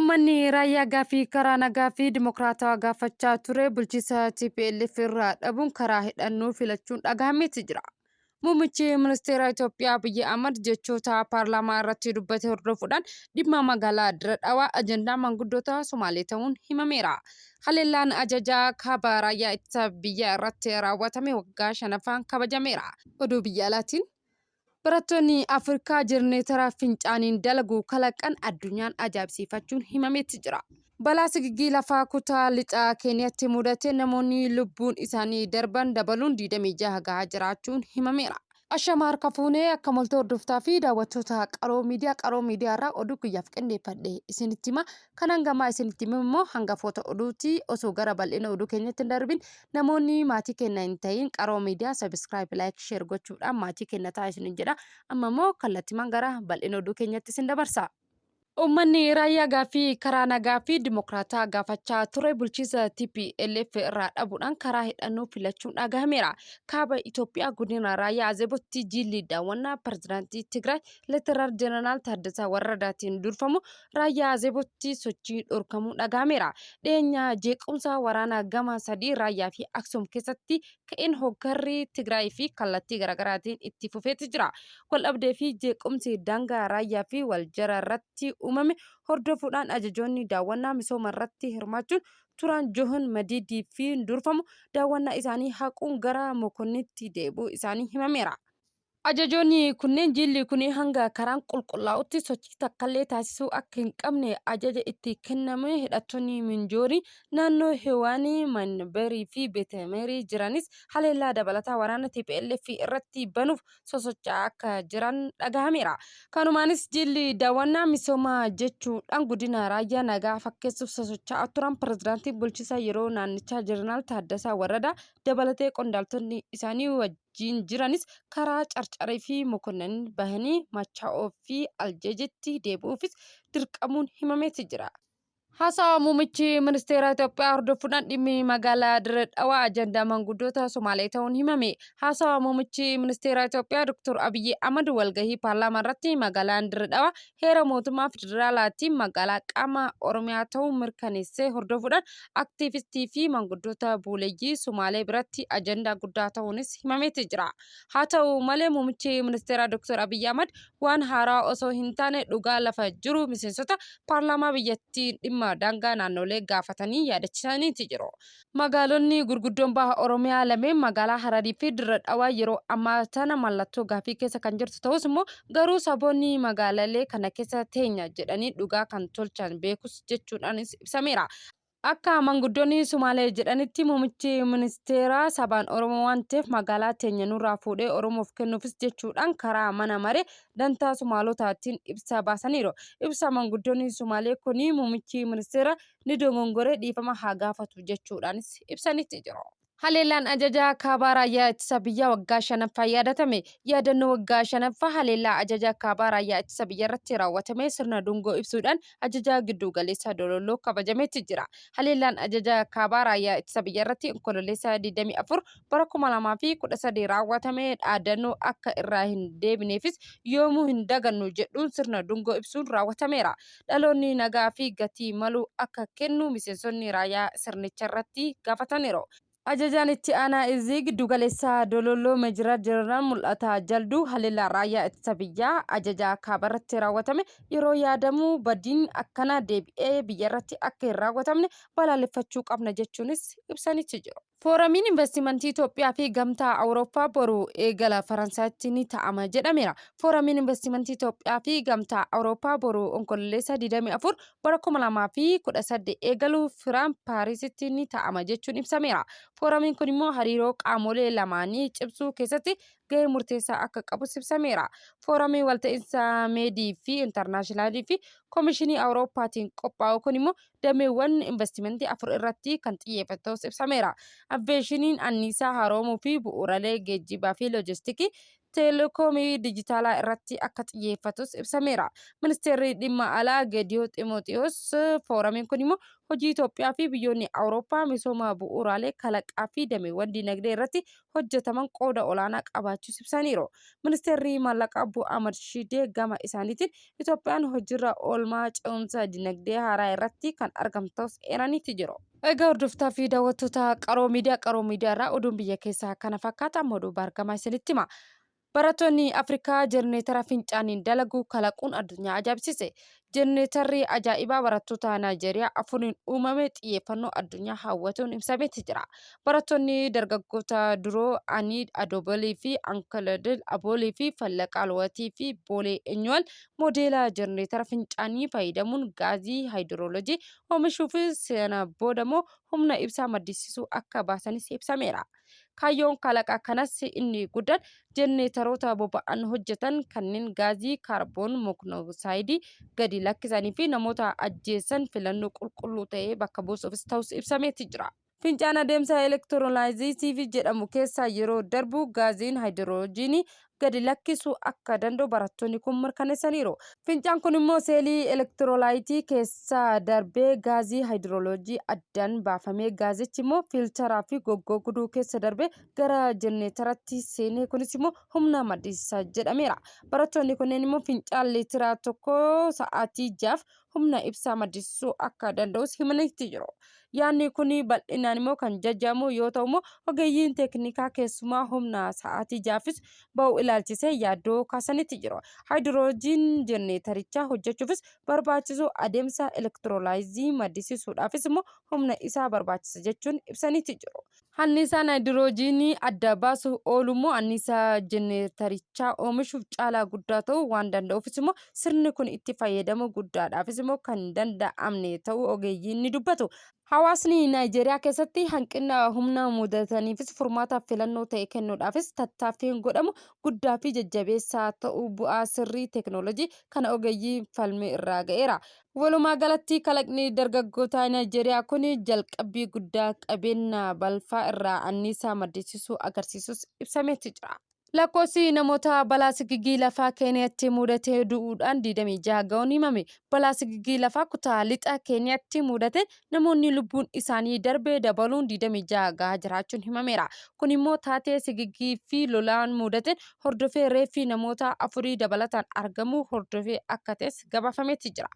Uummanni raayyaa gaaffii karaa nagaa fi dimokiraatawaa gaafachaa ture bulchiinsa TPLF irraa dhabuun karaa hidhannoo filachuun dhagahameeti jira. Muummichi ministeera Itoophiyaa Abiyyi Ahmad jechoota paarlaamaa irratti dubbate hordofuudhaan dhimma magaalaa Dirree Dhawaa ajandaa maanguddoota Somaalee ta'uun himameera. Haleellaan ajajaa kaaba raayyaa ittisa biyyaa irratti raawwatame waggaa 5ffaan kabajameera. Oduu biyya alaatiin barattoonni Afrikaa jirneetara fincaaniin dalagu kalaqan addunyaan ajaa'ibsiifachuun himameeti jira. Balaa sigiggii lafaa kutaa lixaa Keeniyaatti mudate namoonni lubbuun isaanii darban dabaluun 26 gahaa jiraachuun himameera. Ashama harka fuunee akka moltoo hordoftaa fi daawwattoota qaroo miidiyaa irraa oduu guyyaaf qindeeffadhe isinitti hima. Kan hangamaa isinitti himu immoo hangafoota oduuti. Osoo gara bal'ina oduu keenyatti hin darbin namoonni maatii keenya hin ta'in qaroo miidiyaa sabiskiraayib, laayik, sheer gochuudhaan maatii keenya ta'aa isiniin jedha. Amma immoo kallattiimaan gara bal'ina oduu keenyatti isin dabarsa. Uummanni raayyaa gaaffii karaa nagaa fi dimokiraataa gaafachaa ture bulchiinsa TPLF irraa dhabuudhaan karaa hidhannoo filachuun dhagahameera. Kaaba Itoophiyaa godina raayyaa Azeebotti jilli daawwannaa pirezidaantii Tigraay Leetinaanti Jeneraal Taaddasaa Warradaatiin durfamu raayyaa Azeebotti sochii dhorkamuun dhagahameera. Dhiyeenya jeequmsa waraanaa gama sadii raayyaa fi Aksuum keessatti ka'een hoggarri Tigraay fi kallattii garaagaraatiin itti fufeeti jira. Waldhabdee fi jeequmsi daangaa raayyaa fi waljara irratti uumame hordofuudhaan ajajoonni daawwannaa misooma irratti hirmaachuun turan Johan Madiidii fi durfamu daawwannaa isaanii haquun gara Mokonnitti deebi'uu isaanii himameera. Ajajoonni kunneen jilli kun hanga karaan qulqullaa'utti sochii takkaallee taasisuu akka hin qabne ajaja itti kenname hidhattoonni Minjoorii naannoo Hewaanii Manbarii fi Beetemeerii jiranis haleellaa dabalataa waraana TPLF irratti banuuf sosocho'aa akka jiran dhagahameera. Kanumaanis jilli daawwannaa misoomaa jechuudhaan godina raayyaa nagaa fakkeessuuf sosocho'aa turan pirezidaantii bulchiinsa yeroo naannichaa Jeneraal Taaddasaa Warradaa dabalatee qondaaltonni isaanii wajjin jiranis karaa carcaree fi Mokonnin bahanii Machaa'oo fi Aljeejitti deebi'uufis dirqamuun himameeti jira. Haasawa muummichi ministeera Itoophiyaa hordofuudhaan dhimmi magaalaa Dirree Dhawaa ajandaa maanguddoota Somaalee ta'uun himame. Haasawa muummichi ministeera Itoophiyaa Dr. Abiyyi Ahmad walgahii paarlaamaa irratti magaalaan Dirree Dhawaa heera mootummaa federaalaatiin magaalaa qaama Oromiyaa ta'uun mirkaneessee hordofuudhaan aktiivistii fi maanguddoota buuleeyyii Somaalee biratti ajandaa guddaa ta'uunis himameeti jira. Haa ta'u malee muummichi ministeera Dr. Abiyyi Ahmad waan haaraa osoo hin taane dhugaa lafa jiru miseensota paarlaamaa biyyattii dhimma daangaa naannolee gaafatanii yaadachiisaniiti jiru. Magaalonni gurguddoon baha Oromiyaa lameen magaalaa Hararii fi Dirree Dhawaa yeroo ammaa tana mallattoo gaaffii keessa kan jirtu ta'us immoo garuu saboonni magaalaalee kana keessa teenya jedhanii dhugaa kan tolchan beekus jechuudhaanis ibsameera. Akka maanguddoonni Somaalee jedhanitti muummichi ministeera sabaan Oromoo waan ta'eef magaalaa teenya nurraa fuudhee Oromoof kennuufis jechuudhaan karaa mana maree dantaa Somaalotaatiin ibsa baasaniiru. Ibsa maanguddoonni Somaalee kuni muummichi ministeera ni dogongoree dhiifama haa gaafatu jechuudhaanis ibsanitti jiru. Haleellaan ajajaa kaabaa raayyaa ittisa biyyaa waggaa 5ffaa yaadatame. Yaadannoo waggaa 5ffaa haleellaa ajajaa kaabaa raayyaa ittisa biyyaa irratti raawwatame sirna dungoo ibsuudhaan ajajaa giddu galeessaa Dololoo kabajameeti jira. Haleellaan ajajaa kaabaa raayyaa ittisa biyyaa irratti onkololeessa 24 bara 2013 raawwatame dhaadannoo akka irraa hin deebineefis yoomuu hin dagannu jedhuun sirna dungoo ibsuun raawwatameera. Dhaloonni nagaa fi gatii malu akka kennu miseensonni raayyaa sirnicha irratti gaafataniiru. Ajajaan itti aanaa izii giddu galeessaa Dololoo Meejira Jeneraal Mul'ataa Jalduu haleellaa raayyaa ittisa biyyaa ajajaa kaabaa irratti raawwatame yeroo yaadamu badiin akkana deebi'ee biyya irratti akka hin raawwatamne balaaleffachuu qabna jechuunis ibsanitti jiru. Fooramiin investimentii Itoophiyaa fi gamtaa Awurooppaa boru eegala Faransaayatti ni ta'ama jedhameera. Fooramiin investimentii Itoophiyaa fi gamtaa Awurooppaa boru onkololeessa 24 bara 2018 eegalu firaan Paarisitti ni ta'ama jechuun ibsameera. Fooramiin kun immoo hariiroo qaamolee lamaanii cimsuu keessatti gahee murteessaa akka qabus ibsameera. Fooramiin walta'iinsa meedii fi intarnaashinaalii fi Koomishinii Awurooppaatiin qophaa'u kun immoo dameewwan investimentii 4 irratti kan xiyyeeffatu ibsameera. Aviyeeshiniin anniisaa haroomuu fi bu'uuraalee geejjibaa fi loojistikii, teelekoomii dijitaalaa irratti akka xiyyeeffatus ibsameera. Ministeerri dhimma alaa Geediyoo Ximooxiyoos fooramiin kun immoo hojii Itoophiyaa fi biyyoonni Awurooppaa misooma bu'uuraalee kalaqaa fi dameewwan dinagdee irratti hojjetaman qooda olaanaa qabaachuus ibsaniiru. Ministeerri maallaqaa Obbo Ahmad Shidee gama isaaniitiin Itoophiyaan hojiirra oolmaa ce'umsa dinagdee haaraa irratti kan argamtus eeraniiti jiru. Egaa hordoftoota fi daawwattoota Qaroo Miidiyaa irraa oduun biyya keessaa kana fakkaata moduu bargamaa isinitti hima. Barattoonni Afrikaa jenereetara fincaaniin dalaguu kalaquun addunyaa ajaa'ibsiise. Jenereetarri ajaa'ibaa barattoota Naayijeeriyaa afuriin uumame xiyyeeffannoo addunyaa hawwatuun ibsameeti jira. Barattoonni dargaggoota duroo Aniid Adobolii fi Ankaladil Abolii fi Fallaqaa Alwatii fi Boolee Eenyuwal moodeela jenereetara fincaanii fayyadamuun gaazii haayidroolojii oomishuu fi sana boodammoo humna ibsaa maddisiisuu akka baasanis ibsameera. Kaayyoon kalaqa kanas inni guddaan jenereetaroota boba'aan hojjetan kanneen gaazii kaarboon monooksaayidii gadi lakkisanii fi namoota ajjeesan filannoo qulqulluu ta'ee bakka buusuufis ta'us ibsameeti jira. Fincaan adeemsa elektiroolaayizii jedhamu keessa yeroo darbu gaaziin haayidroolojii gadi lakkisuu akka danda'u barattoonni kun mirkaneessaniiru. Fincaan kun immoo seelii elektiroolaayitii keessa darbee gaazii haayidroolojii addaan baafamee gaazichi immoo filtaraa fi goggogduu keessa darbee gara jenereetaratti seenee kunis immoo humna maddisiisaa jedhameera. Barattoonni kunneen immoo fincaan liitira tokko sa'aatii 6 humna ibsaa maddisiisuu akka danda'us himaniitti jiru. Yaanni kun bal'inaan immoo kan jajjamu yoo ta'u immoo ogeeyyiin teeknikaa keessumaa humna sa'aatii 6fis ba'u ilaalchisee yaaddoo kaasanitti jiru. Haayidroolojiin jenereetarichaa hojjechuufis barbaachisu adeemsa elektiroolaayizii maddisiisuudhaafis immoo humna isaa barbaachisa jechuun ibsanitti jiru. Anniisaan haayidroolojiin adda baasuuf oolu immoo anniisaa jenereetarichaa oomishuuf caalaa guddaa ta'uu waan danda'uufis immoo sirni kun itti fayyadamu guddaadhaafis immoo kan danda'amne ta'uu ogeeyyiin ni dubbatu. Hawaasni Naayijeeriyaa keessatti hanqina humna mudataniifis furmaataaf filannoo ta'e kennuudhaafis tattaaffiin godhamu guddaa fi jajjabeessaa ta'uu bu'aa sirrii teeknooloojii kana ogeeyyii falmii irraa ga'eera. Walumaa galatti kalaqni dargaggoota Naayijeeriyaa kun jalqabbii guddaa qabeenya balfaa irraa anniisaa maddisiisuu agarsiisus ibsameeti jira. Lakkoofsi namoota balaa sigiggii lafaa Keeniyaatti mudatee du'uudhaan 26 ga'uun himame. Balaa sigiggii lafaa kutaa lixa Keeniyaatti mudate namoonni lubbuun isaanii darbee dabaluun 26 ga'aa jiraachuun himameera. Kun immoo taatee sigiggii fi lolaan mudateen hordofee reeffi namoota afurii dabalataan argamu hordofee akka ta'es gabaafameeti jira.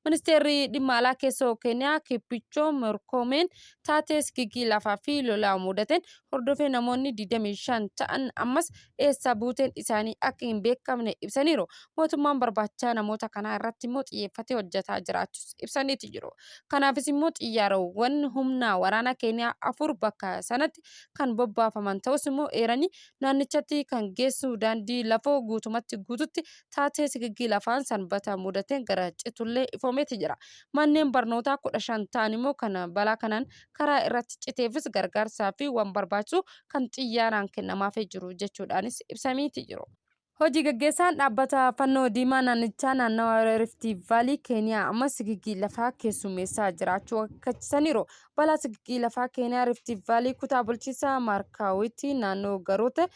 Ministeerri dhimma alaa keessoo Keeniyaa Kippichoo Murkoomeen taatee sigiggii lafaa fi lolaan mudateen hordofee namoonni 25 ta'an ammas eessa buuteen isaanii akka hin beekamne ibsaniiru. Mootummaan barbaacha namoota kanaa irratti immoo xiyyeeffatee hojjetaa jiraachuus ibsaniiti jiru. Kanaafis immoo xiyyaarawwan humna waraanaa Keeniyaa 4 bakka sanatti kan bobbaafaman ta'us immoo eeranii naannichatti kan geessu daandii lafoo guututti taatee sigiggii lafaan sanbata mudateen gara citullee ifoomeeti jira. Manneen barnootaa 15 ta'an immoo kana balaa kanaan karaa irratti citeefis gargaarsaa fi waan barbaachisu kan xiyyaaraan kennamaafii jiru jechuudhaan ibsameeti jiru. Hojii gaggeessaan dhaabbata fannoo diimaa naannichaa naannawaa Rifti Vaalii Keeniyaa amma sigiggii lafaa keessummeessaa jiraachuu akeekkachiisaniiru. Balaa sigiggii lafaa Keeniyaa Rifti Vaalii kutaa bulchiinsa Maarkaawwitti naannoo garoota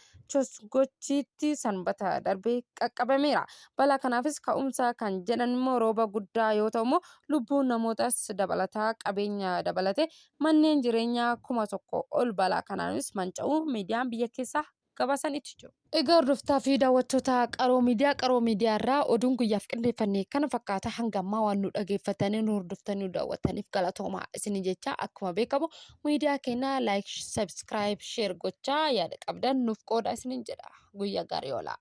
Chosgochiitti sanbata darbee qaqqabameera. Balaa kanaafis ka'umsa kan jedhan immoo rooba guddaa yoo ta'u immoo lubbuun namootas dabalataa qabeenya dabalatee manneen jireenyaa 1,000 ol balaa kanaanis manca'uu miidiyaan biyya keessaa gabaasaniitu jiru. Egaa hordoftoota fi daawwattoota Qaroo Miidiyaa irraa oduun guyyaaf qindeeffannee kana fakkaata hanga ammaa waan nu dhageeffatanii nu hordoftanii daawwattaniif galatoomaa isin jecha akkuma beekamu miidiyaa keenya like, subscribe, share gochaa yaada qabdan nuuf qooda isinin jedha. Guyyaa gaarii oolaa.